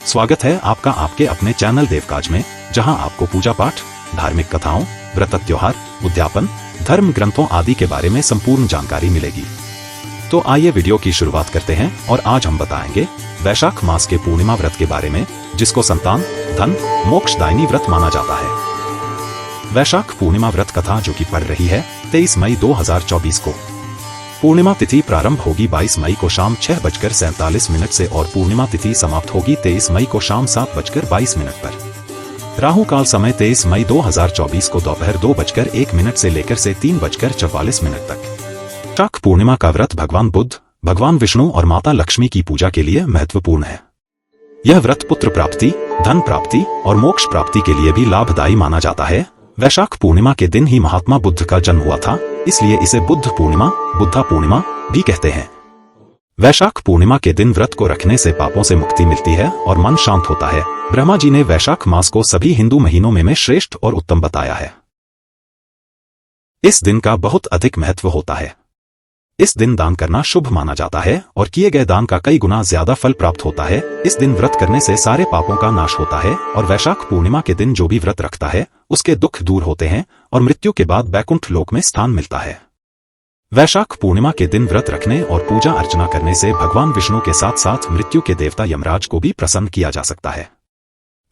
स्वागत है आपका आपके अपने चैनल देवकाज में, जहां आपको पूजा पाठ, धार्मिक कथाओं, व्रत त्योहार, उद्यापन, धर्म ग्रंथों आदि के बारे में संपूर्ण जानकारी मिलेगी। तो आइए वीडियो की शुरुआत करते हैं और आज हम बताएंगे वैशाख मास के पूर्णिमा व्रत के बारे में, जिसको संतान, धन, मोक्षदायिनी व्रत माना जाता है। वैशाख पूर्णिमा व्रत कथा जो कि पड़ रही है 23 मई 2024 को। पूर्णिमा तिथि प्रारंभ होगी 22 मई को शाम 6:47 से और पूर्णिमा तिथि समाप्त होगी 23 मई को शाम 7:22 पर। राहु काल समय 23 मई 2024 को दोपहर 2:01 से लेकर 3:44 तक। वैशाख पूर्णिमा का व्रत भगवान बुद्ध, भगवान विष्णु और माता लक्ष्मी की पूजा के लिए महत्वपूर्ण है। यह व्रत पुत्र प्राप्ति, धन प्राप्ति और मोक्ष प्राप्ति के लिए भी लाभदायी माना जाता है। वैशाख पूर्णिमा के दिन ही महात्मा बुद्ध का जन्म हुआ था, इसलिए इसे बुद्ध पूर्णिमा, बुद्धा पूर्णिमा भी कहते हैं। वैशाख पूर्णिमा के दिन व्रत को रखने से पापों से मुक्ति मिलती है और मन शांत होता है। ब्रह्मा जी ने वैशाख मास को सभी हिंदू महीनों में श्रेष्ठ और उत्तम बताया है। इस दिन का बहुत अधिक महत्व होता है। इस दिन दान करना शुभ माना जाता है और किए गए दान का कई गुना ज्यादा फल प्राप्त होता है। इस दिन व्रत करने से सारे पापों का नाश होता है और वैशाख पूर्णिमा के दिन जो भी व्रत रखता है उसके दुख दूर होते हैं और मृत्यु के बाद बैकुंठ लोक में स्थान मिलता है। वैशाख पूर्णिमा के दिन व्रत रखने और पूजा अर्चना करने से भगवान विष्णु के साथ साथ मृत्यु के देवता यमराज को भी प्रसन्न किया जा सकता है।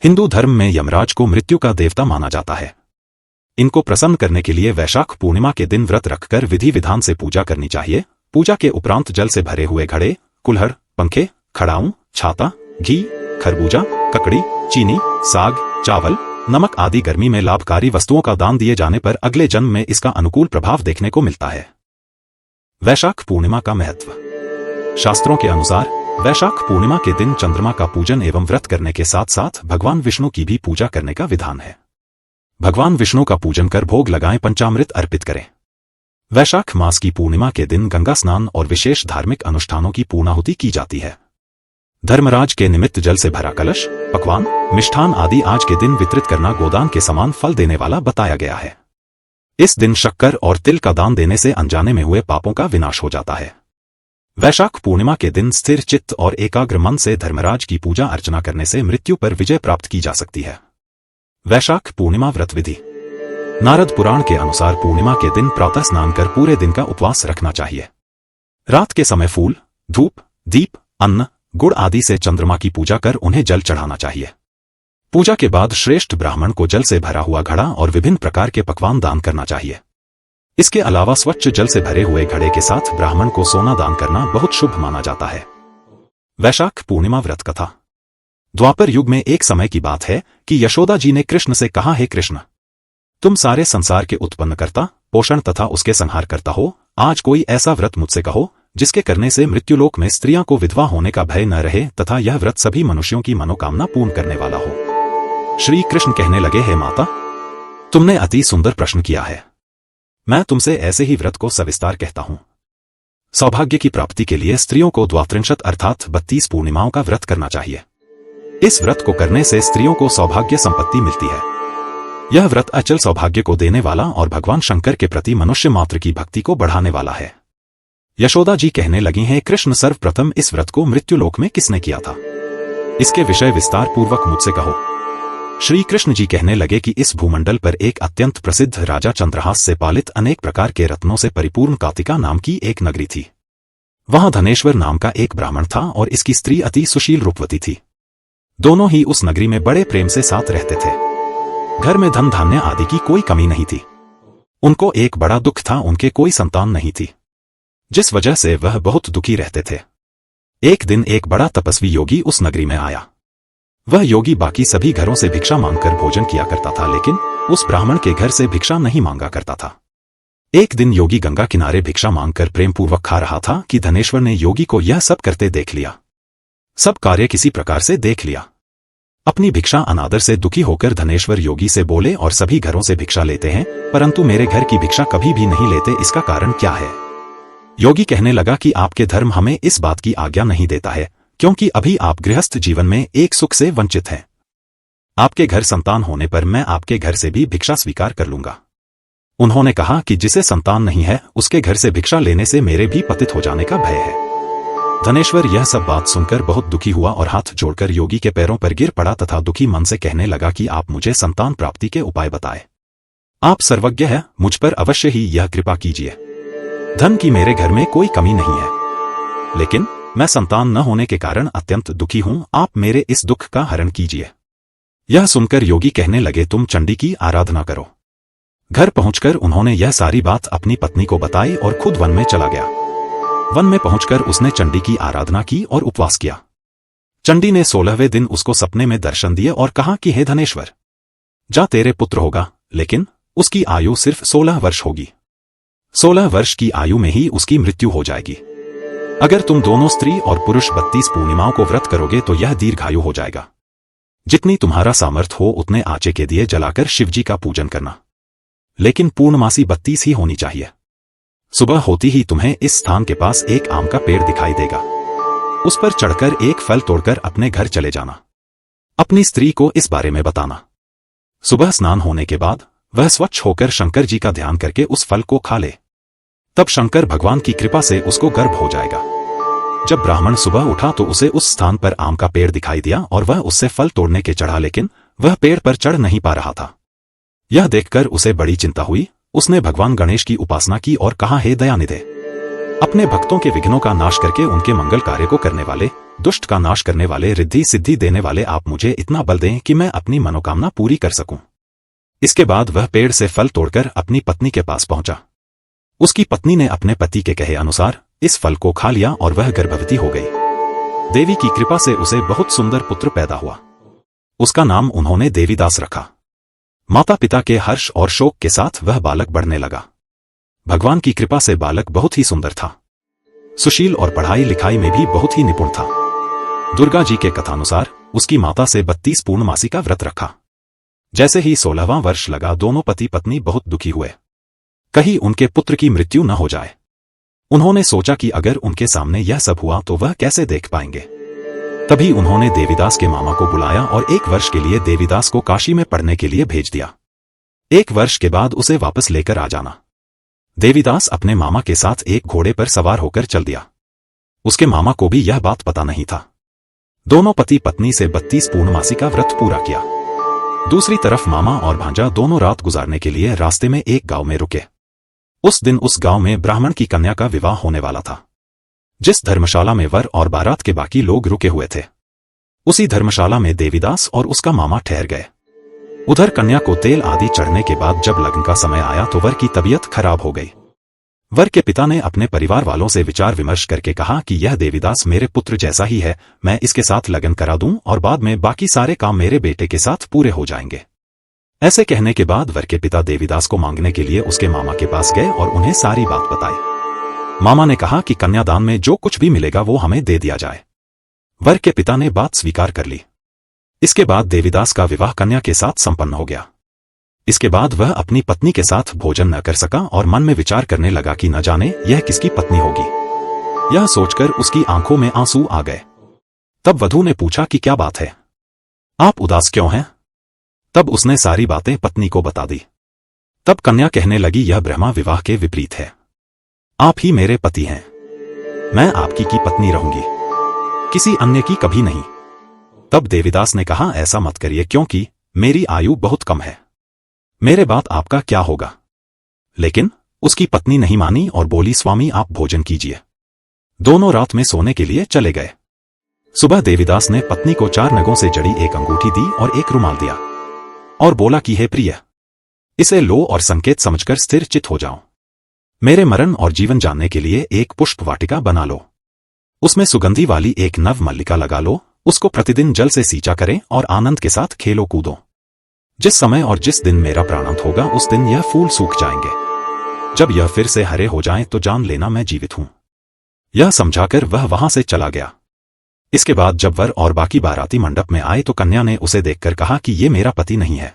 हिंदू धर्म में यमराज को मृत्यु का देवता माना जाता है। इनको प्रसन्न करने के लिए वैशाख पूर्णिमा के दिन व्रत रखकर विधि विधान से पूजा करनी चाहिए। पूजा के उपरांत जल से भरे हुए घड़े, कुल्हड़, पंखे, खड़ाऊं, छाता, घी, खरबूजा, ककड़ी, चीनी, साग, चावल, नमक आदि गर्मी में लाभकारी वस्तुओं का दान दिए जाने पर अगले जन्म में इसका अनुकूल प्रभाव देखने को मिलता है। वैशाख पूर्णिमा का महत्व। शास्त्रों के अनुसार वैशाख पूर्णिमा के दिन चंद्रमा का पूजन एवं व्रत करने के साथ साथ भगवान विष्णु की भी पूजा करने का विधान है। भगवान विष्णु का पूजन कर भोग लगाएं, पंचामृत अर्पित करें। वैशाख मास की पूर्णिमा के दिन गंगा स्नान और विशेष धार्मिक अनुष्ठानों की पूर्णाहुति की जाती है। धर्मराज के निमित्त जल से भरा कलश, पकवान, मिष्ठान आदि आज के दिन वितरित करना गोदान के समान फल देने वाला बताया गया है। इस दिन शक्कर और तिल का दान देने से अनजाने में हुए पापों का विनाश हो जाता है। वैशाख पूर्णिमा के दिन स्थिर चित्त और एकाग्र मन से धर्मराज की पूजा अर्चना करने से मृत्यु पर विजय प्राप्त की जा सकती है। वैशाख पूर्णिमा व्रत विधि। नारद पुराण के अनुसार पूर्णिमा के दिन प्रातः स्नान कर पूरे दिन का उपवास रखना चाहिए। रात के समय फूल, धूप, दीप, अन्न, गुड़ आदि से चंद्रमा की पूजा कर उन्हें जल चढ़ाना चाहिए। पूजा के बाद श्रेष्ठ ब्राह्मण को जल से भरा हुआ घड़ा और विभिन्न प्रकार के पकवान दान करना चाहिए। इसके अलावा स्वच्छ जल से भरे हुए घड़े के साथ ब्राह्मण को सोना दान करना बहुत शुभ माना जाता है। वैशाख पूर्णिमा व्रत कथा। द्वापर युग में एक समय की बात है कि यशोदा जी ने कृष्ण से कहा, हे कृष्ण, तुम सारे संसार के उत्पन्नकर्ता, पोषण तथा उसके संहार करता हो। आज कोई ऐसा व्रत मुझसे कहो जिसके करने से मृत्युलोक में स्त्रियां को विधवा होने का भय न रहे तथा यह व्रत सभी मनुष्यों की मनोकामना पूर्ण करने वाला हो। श्री कृष्ण कहने लगे, हे माता, तुमने अति सुंदर प्रश्न किया है। मैं तुमसे ऐसे ही व्रत को सविस्तार कहता हूं। सौभाग्य की प्राप्ति के लिए स्त्रियों को 32 अर्थात 32 पूर्णिमाओं का व्रत करना चाहिए। इस व्रत को करने से स्त्रियों को सौभाग्य संपत्ति मिलती है। यह व्रत अचल सौभाग्य को देने वाला और भगवान शंकर के प्रति मनुष्य मात्र की भक्ति को बढ़ाने वाला है। यशोदा जी कहने लगी हैं, कृष्ण, सर्वप्रथम इस व्रत को मृत्युलोक में किसने किया था? इसके विषय विस्तार पूर्वक मुझसे कहो। श्री कृष्ण जी कहने लगे कि इस भूमंडल पर एक अत्यंत प्रसिद्ध राजा चंद्रहास से पालित अनेक प्रकार के रत्नों से परिपूर्ण कातिका नाम की एक नगरी थी। वहां धनेश्वर नाम का एक ब्राह्मण था और इसकी स्त्री अति सुशील रूपवती थी। दोनों ही उस नगरी में बड़े प्रेम से साथ रहते थे। घर में धन धान्य आदि की कोई कमी नहीं थी। उनको एक बड़ा दुख था, उनके कोई संतान नहीं थी, जिस वजह से वह बहुत दुखी रहते थे। एक दिन एक बड़ा तपस्वी योगी उस नगरी में आया। वह योगी बाकी सभी घरों से भिक्षा मांगकर भोजन किया करता था, लेकिन उस ब्राह्मण के घर से भिक्षा नहीं मांगा करता था। एक दिन योगी गंगा किनारे भिक्षा मांगकर प्रेमपूर्वक खा रहा था कि धनेश्वर ने योगी को यह सब करते देख लिया। सब कार्य किसी प्रकार से देख लिया। अपनी भिक्षा अनादर से दुखी होकर धनेश्वर योगी से बोले, और सभी घरों से भिक्षा लेते हैं परंतु मेरे घर की भिक्षा कभी भी नहीं लेते, इसका कारण क्या है? योगी कहने लगा कि आपके धर्म हमें इस बात की आज्ञा नहीं देता है, क्योंकि अभी आप गृहस्थ जीवन में एक सुख से वंचित हैं। आपके घर संतान होने पर मैं आपके घर से भी भिक्षा स्वीकार कर लूंगा। उन्होंने कहा कि जिसे संतान नहीं है उसके घर से भिक्षा लेने से मेरे भी पतित हो जाने का भय है। धनेश्वर यह सब बात सुनकर बहुत दुखी हुआ और हाथ जोड़कर योगी के पैरों पर गिर पड़ा तथा दुखी मन से कहने लगा कि आप मुझे संतान प्राप्ति के उपाय बताएं। आप सर्वज्ञ हैं, मुझ पर अवश्य ही यह कृपा कीजिए। धन की मेरे घर में कोई कमी नहीं है, लेकिन मैं संतान न होने के कारण अत्यंत दुखी हूं। आप मेरे इस दुख का हरण कीजिए। यह सुनकर योगी कहने लगे, तुम चंडी की आराधना करो। घर पहुंचकर उन्होंने यह सारी बात अपनी पत्नी को बताई और खुद वन में चला गया। वन में पहुंचकर उसने चंडी की आराधना की और उपवास किया। चंडी ने 16वें दिन उसको सपने में दर्शन दिए और कहा कि हे धनेश्वर, जा तेरे पुत्र होगा, लेकिन उसकी आयु सिर्फ 16 वर्ष होगी। 16 वर्ष की आयु में ही उसकी मृत्यु हो जाएगी। अगर तुम दोनों स्त्री और पुरुष 32 पूर्णिमाओं को व्रत करोगे तो यह दीर्घायु हो जाएगा। जितनी तुम्हारा सामर्थ्य हो उतने आचे के दिए जलाकर शिवजी का पूजन करना, लेकिन पूर्णमासी 32 ही होनी चाहिए। सुबह होती ही तुम्हें इस स्थान के पास एक आम का पेड़ दिखाई देगा। उस पर चढ़कर एक फल तोड़कर अपने घर चले जाना। अपनी स्त्री को इस बारे में बताना। सुबह स्नान होने के बाद वह स्वच्छ होकर शंकर जी का ध्यान करके उस फल को खा ले। तब शंकर भगवान की कृपा से उसको गर्भ हो जाएगा। जब ब्राह्मण सुबह उठा तो उसे उस स्थान पर आम का पेड़ दिखाई दिया और वह उससे फल तोड़ने के चढ़ा, लेकिन वह पेड़ पर चढ़ नहीं पा रहा था। यह देखकर उसे बड़ी चिंता हुई। उसने भगवान गणेश की उपासना की और कहा, हे दयानिधे, अपने भक्तों के विघ्नों का नाश करके उनके मंगल कार्य को करने वाले, दुष्ट का नाश करने वाले, रिद्धि सिद्धि देने वाले, आप मुझे इतना बल दें कि मैं अपनी मनोकामना पूरी कर सकूं। इसके बाद वह पेड़ से फल तोड़कर अपनी पत्नी के पास पहुंचा। उसकी पत्नी ने अपने पति के कहे अनुसार इस फल को खा लिया और वह गर्भवती हो गई। देवी की कृपा से उसे बहुत सुंदर पुत्र पैदा हुआ। उसका नाम उन्होंने देवीदास रखा। माता पिता के हर्ष और शोक के साथ वह बालक बढ़ने लगा। भगवान की कृपा से बालक बहुत ही सुंदर था, सुशील और पढ़ाई लिखाई में भी बहुत ही निपुण था। दुर्गा जी के कथानुसार उसकी माता से 32 पूर्णमासी का व्रत रखा। जैसे ही 16वां वर्ष लगा, दोनों पति पत्नी बहुत दुखी हुए, कहीं उनके पुत्र की मृत्यु न हो जाए। उन्होंने सोचा कि अगर उनके सामने यह सब हुआ तो वह कैसे देख पाएंगे। तभी उन्होंने देवीदास के मामा को बुलाया और 1 वर्ष के लिए देवीदास को काशी में पढ़ने के लिए भेज दिया। 1 वर्ष के बाद उसे वापस लेकर आ जाना। देवीदास अपने मामा के साथ एक घोड़े पर सवार होकर चल दिया। उसके मामा को भी यह बात पता नहीं था। दोनों पति पत्नी से 32 पूर्णमासी का व्रत पूरा किया। दूसरी तरफ मामा और भांजा दोनों रात गुजारने के लिए रास्ते में एक गांव में रुके। उस दिन उस गांव में ब्राह्मण की कन्या का विवाह होने वाला था। जिस धर्मशाला में वर और बारात के बाकी लोग रुके हुए थे, उसी धर्मशाला में देवीदास और उसका मामा ठहर गए। उधर कन्या को तेल आदि चढ़ने के बाद जब लगन का समय आया तो वर की तबीयत खराब हो गई। वर के पिता ने अपने परिवार वालों से विचार विमर्श करके कहा कि यह देवीदास मेरे पुत्र जैसा ही है, मैं इसके साथ लगन करा दूं और बाद में बाकी सारे काम मेरे बेटे के साथ पूरे हो जाएंगे। ऐसे कहने के बाद वर के पिता देवीदास को मांगने के लिए उसके मामा के पास गए और उन्हें सारी बात बताई। मामा ने कहा कि कन्यादान में जो कुछ भी मिलेगा वो हमें दे दिया जाए। वर के पिता ने बात स्वीकार कर ली। इसके बाद देवीदास का विवाह कन्या के साथ संपन्न हो गया। इसके बाद वह अपनी पत्नी के साथ भोजन न कर सका और मन में विचार करने लगा कि न जाने यह किसकी पत्नी होगी। यह सोचकर उसकी आंखों में आंसू आ गए। तब वधू ने पूछा कि क्या बात है, आप उदास क्यों हैं? तब उसने सारी बातें पत्नी को बता दी। तब कन्या कहने लगी, यह ब्रह्मा विवाह के विपरीत है। आप ही मेरे पति हैं, मैं आपकी की पत्नी रहूंगी, किसी अन्य की कभी नहीं। तब देवीदास ने कहा, ऐसा मत करिए क्योंकि मेरी आयु बहुत कम है, मेरे बाद आपका क्या होगा। लेकिन उसकी पत्नी नहीं मानी और बोली, स्वामी आप भोजन कीजिए। दोनों रात में सोने के लिए चले गए। सुबह देवीदास ने पत्नी को 4 नगों से जड़ी एक अंगूठी दी और एक रुमाल दिया और बोला कि हे प्रिय, इसे लो और संकेत समझकर स्थिर चित हो जाओ। मेरे मरण और जीवन जानने के लिए एक पुष्प वाटिका बना लो, उसमें सुगंधी वाली एक नव मल्लिका लगा लो, उसको प्रतिदिन जल से सींचा करें और आनंद के साथ खेलो कूदो। जिस समय और जिस दिन मेरा प्राणांत होगा उस दिन यह फूल सूख जाएंगे। जब यह फिर से हरे हो जाएं तो जान लेना मैं जीवित हूं। यह समझाकर वह वहां से चला गया। इसके बाद जब वर और बाकी बाराती मंडप में आए तो कन्या ने उसे देखकर कहा कि ये मेरा पति नहीं है,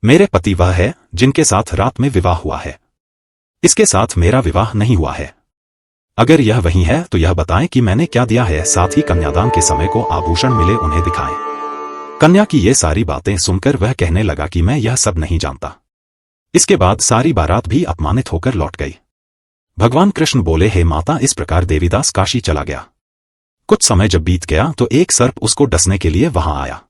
मेरे पति वह है जिनके साथ रात में विवाह हुआ है, इसके साथ मेरा विवाह नहीं हुआ है। अगर यह वही है तो यह बताएं कि मैंने क्या दिया है, साथ ही कन्यादान के समय को आभूषण मिले उन्हें दिखाएं। कन्या की ये सारी बातें सुनकर वह कहने लगा कि मैं यह सब नहीं जानता। इसके बाद सारी बारात भी अपमानित होकर लौट गई। भगवान कृष्ण बोले, हे माता, इस प्रकार देवीदास काशी चला गया। कुछ समय जब बीत गया तो एक सर्प उसको डसने के लिए वहां आया,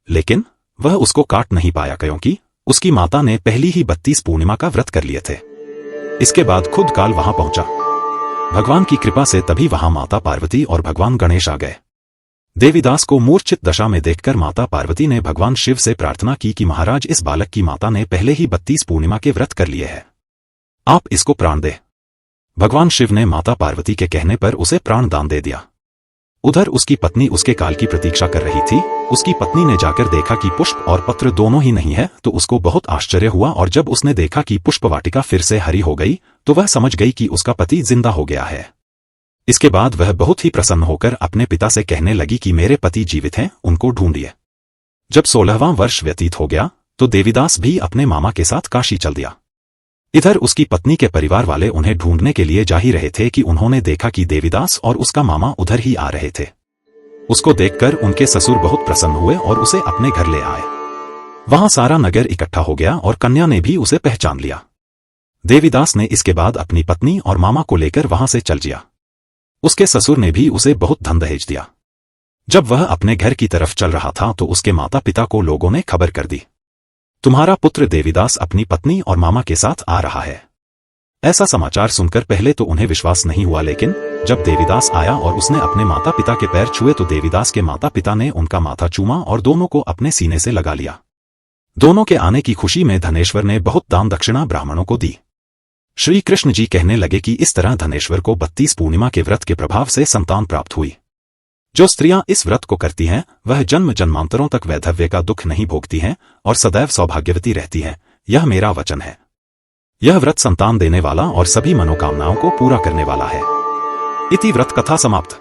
लेकिन वह उसको काट नहीं पाया क्योंकि उसकी माता ने पहली ही 32 पूर्णिमा का व्रत कर लिए थे। इसके बाद खुद काल वहां पहुंचा। भगवान की कृपा से तभी वहां माता पार्वती और भगवान गणेश आ गए। देवीदास को मूर्छित दशा में देखकर माता पार्वती ने भगवान शिव से प्रार्थना की कि महाराज, इस बालक की माता ने पहले ही 32 पूर्णिमा के व्रत कर लिए हैं, आप इसको प्राण दे। भगवान शिव ने माता पार्वती के कहने पर उसे प्राण दान दे दिया। उधर उसकी पत्नी उसके काल की प्रतीक्षा कर रही थी। उसकी पत्नी ने जाकर देखा कि पुष्प और पत्र दोनों ही नहीं है, तो उसको बहुत आश्चर्य हुआ, और जब उसने देखा कि पुष्प वाटिका फिर से हरी हो गई तो वह समझ गई कि उसका पति जिंदा हो गया है। इसके बाद वह बहुत ही प्रसन्न होकर अपने पिता से कहने लगी कि मेरे पति जीवित हैं, उनको ढूंढिए। जब 16वां वर्ष व्यतीत हो गया तो देवीदास भी अपने मामा के साथ काशी चल दिया। इधर उसकी पत्नी के परिवार वाले उन्हें ढूंढने के लिए जा ही रहे थे कि उन्होंने देखा कि देवीदास और उसका मामा उधर ही आ रहे थे। उसको देखकर उनके ससुर बहुत प्रसन्न हुए और उसे अपने घर ले आए। वहां सारा नगर इकट्ठा हो गया और कन्या ने भी उसे पहचान लिया। देवीदास ने इसके बाद अपनी पत्नी और मामा को लेकर वहां से चल दिया। उसके ससुर ने भी उसे बहुत धन दहेज दिया। जब वह अपने घर की तरफ चल रहा था तो उसके माता पिता को लोगों ने खबर कर दी, तुम्हारा पुत्र देवीदास अपनी पत्नी और मामा के साथ आ रहा है। ऐसा समाचार सुनकर पहले तो उन्हें विश्वास नहीं हुआ, लेकिन जब देवीदास आया और उसने अपने माता पिता के पैर छुए तो देवीदास के माता पिता ने उनका माथा चूमा और दोनों को अपने सीने से लगा लिया। दोनों के आने की खुशी में धनेश्वर ने बहुत दान दक्षिणा ब्राह्मणों को दी। श्री कृष्ण जी कहने लगे कि इस तरह धनेश्वर को 32 पूर्णिमा के व्रत के प्रभाव से संतान प्राप्त हुई। जो स्त्रियां इस व्रत को करती हैं वह जन्म जन्मांतरों तक वैधव्य का दुख नहीं भोगती हैं और सदैव सौभाग्यवती रहती हैं। यह मेरा वचन है। यह व्रत संतान देने वाला और सभी मनोकामनाओं को पूरा करने वाला है। इति व्रत कथा समाप्त।